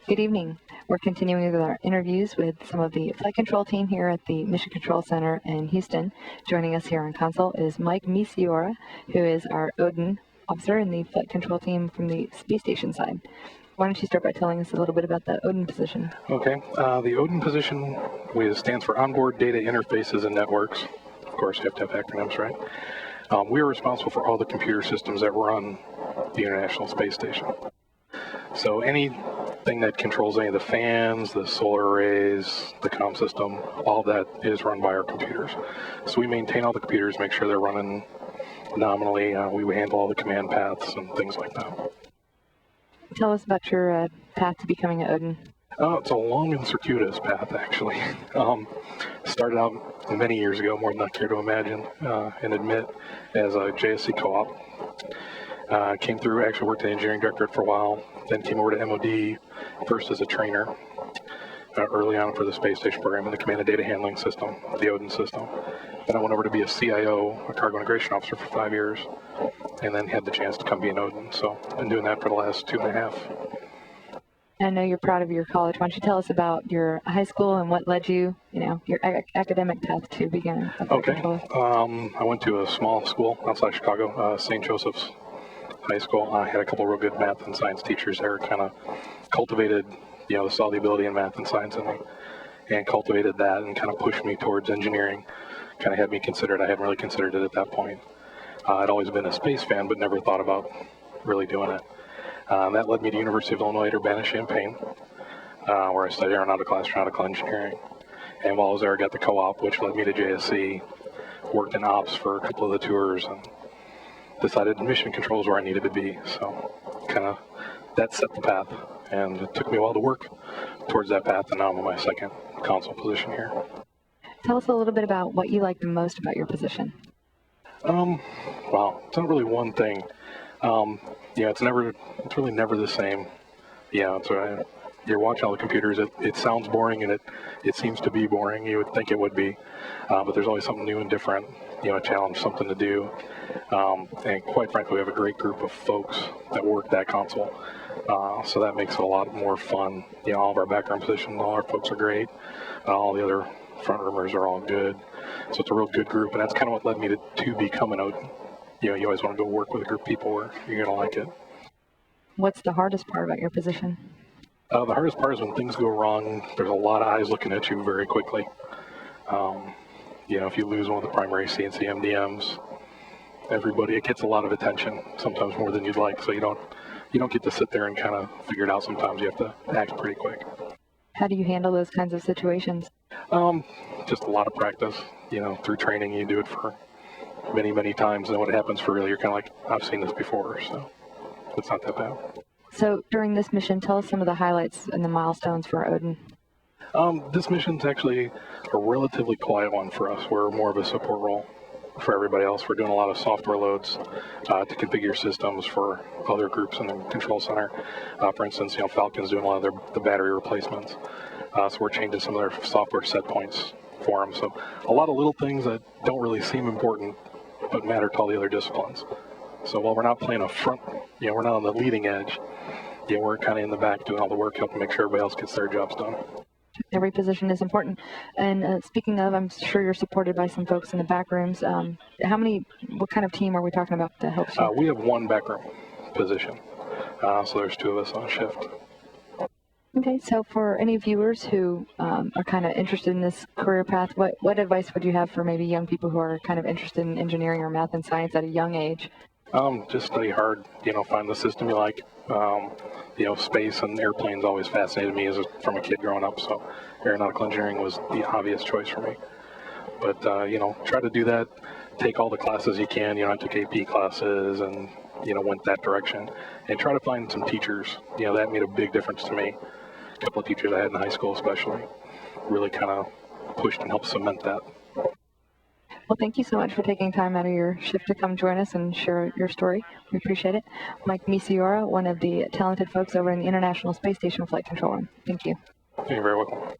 Good evening. We're continuing with our interviews with some of the flight control team here at the Mission Control Center in Houston. Joining us here on console is Mike Misiora, who is our Odin officer in the flight control team from the space station side. Why don't you start by telling us a little bit about the Odin position? Okay. The Odin position stands for Onboard Data Interfaces and Networks. Of course, you have to have acronyms, right? We are responsible for all the computer systems that run the International Space Station. So anything that controls any of the fans, the solar arrays, the comm system, all that is run by our computers. So we maintain all the computers, make sure they're running nominally. We handle all the command paths and things like that. Tell us about your path to becoming an Odin. It's a long and circuitous path, actually. Started out many years ago, more than I care to imagine, and admit, as a JSC co-op. Came through, actually worked at the engineering directorate for a while, then came over to MOD, first as a trainer, early on for the space station program in the command and data handling system, the Odin system. Then I went over to be a CIO, a cargo integration officer, for 5 years, and then had the chance to come be an Odin. So I've been doing that for the last 2.5. I know you're proud of your college. Why don't you tell us about your high school and what led you, your academic path to begin? Okay. I went to a small school outside Chicago, St. Joseph's High School. I had a couple of real good math and science teachers there, kind of cultivated, saw the ability in math and science in me, and cultivated that and kind of pushed me towards engineering. Kind of had me considered. I hadn't really considered it at that point. I'd always been a space fan, but never thought about really doing it. That led me to University of Illinois at Urbana-Champaign, where I studied aeronautical engineering. And while I was there, I got the co-op, which led me to JSC, worked in ops for a couple of the tours, and decided mission control is where I needed to be. So kind of that set the path, and it took me a while to work towards that path, and now I'm in my second console position here. Tell us a little bit about what you like the most about your position. Wow, it's not really one thing. It's really never the same. You're watching all the computers. It sounds boring, and it seems to be boring. You would think it would be, but there's always something new and different. A challenge, something to do. And quite frankly, we have a great group of folks that work that console, so that makes it a lot more fun. All of our background positions, all our folks are great. All the other front roomers are all good. So it's a real good group, and that's kind of what led me to become an Odin. You always want to go work with a group of people where you're going to like it. What's the hardest part about your position? The hardest part is when things go wrong, there's a lot of eyes looking at you very quickly. If you lose one of the primary CNC MDMs, it gets a lot of attention, sometimes more than you'd like, so you don't get to sit there and kind of figure it out. Sometimes you have to act pretty quick. How do you handle those kinds of situations? Just a lot of practice. Through training, you do it for many, many times, and when it happens for real, you're kind of like, I've seen this before, so it's not that bad. So during this mission, tell us some of the highlights and the milestones for Odin. This mission's actually a relatively quiet one for us. We're more of a support role for everybody else. We're doing a lot of software loads to configure systems for other groups in the control center. For instance, Falcon's doing a lot of the battery replacements. So we're changing some of their software set points for them. So a lot of little things that don't really seem important, but matter to all the other disciplines. So while we're not playing a front, we're not on the leading edge, we're kind of in the back doing all the work, helping make sure everybody else gets their jobs done. Every position is important. And speaking of, I'm sure you're supported by some folks in the back rooms. What kind of team are we talking about that helps you? We have one back room position. So there's 2 of us on shift. Okay, so for any viewers who are kind of interested in this career path, what advice would you have for maybe young people who are kind of interested in engineering or math and science at a young age? Just study hard, find the system you like. Space and airplanes always fascinated me from a kid growing up, so aeronautical engineering was the obvious choice for me. But, try to do that, take all the classes you can. I took AP classes and, went that direction. And try to find some teachers. That made a big difference to me. A couple of teachers I had in high school especially really kind of pushed and helped cement that. Well, thank you so much for taking time out of your shift to come join us and share your story. We appreciate it. Mike Misiora, one of the talented folks over in the International Space Station Flight Control Room. Thank you. You're very welcome.